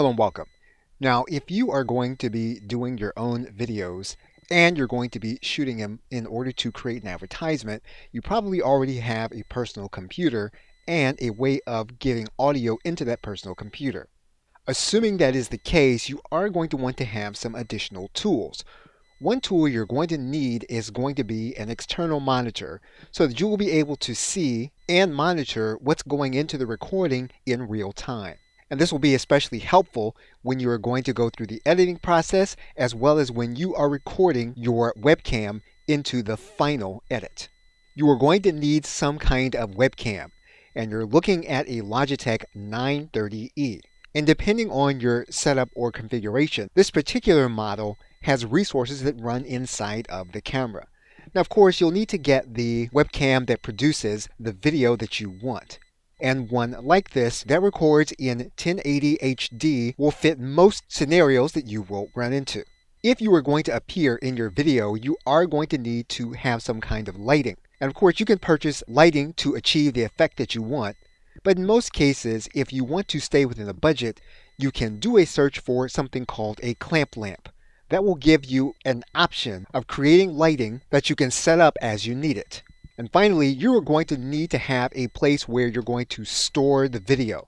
Hello and welcome. Now, if you are going to be doing your own videos and you're going to be shooting them in order to create an advertisement, you probably already have a personal computer and a way of getting audio into that personal computer. Assuming that is the case, you are going to want to have some additional tools. One tool you're going to need is going to be an external monitor so that you will be able to see and monitor what's going into the recording in real time. And this will be especially helpful when you are going to go through the editing process as well as when you are recording your webcam into the final edit. You are going to need some kind of webcam, and you're looking at a Logitech 930E. And depending on your setup or configuration, this particular model has resources that run inside of the camera. Now, of course, you'll need to get the webcam that produces the video that you want. And one like this that records in 1080 HD will fit most scenarios that you will run into. If you are going to appear in your video, you are going to need to have some kind of lighting. And of course, you can purchase lighting to achieve the effect that you want. But in most cases, if you want to stay within a budget, you can do a search for something called a clamp lamp. That will give you an option of creating lighting that you can set up as you need it. And finally, you are going to need to have a place where you're going to store the video.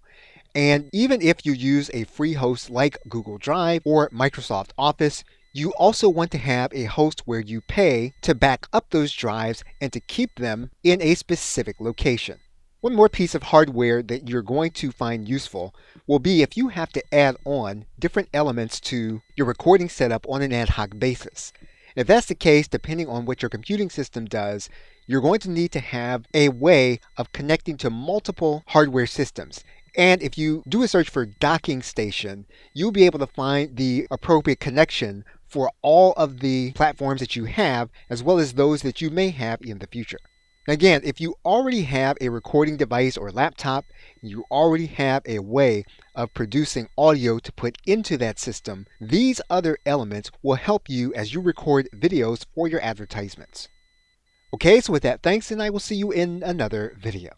And even if you use a free host like Google Drive or Microsoft Office, you also want to have a host where you pay to back up those drives and to keep them in a specific location. One more piece of hardware that you're going to find useful will be if you have to add on different elements to your recording setup on an ad hoc basis. If that's the case, depending on what your computing system does, you're going to need to have a way of connecting to multiple hardware systems. And if you do a search for docking station, you'll be able to find the appropriate connection for all of the platforms that you have, as well as those that you may have in the future. Again, if you already have a recording device or laptop, you already have a way of producing audio to put into that system, these other elements will help you as you record videos for your advertisements. Okay, so with that, thanks, and I will see you in another video.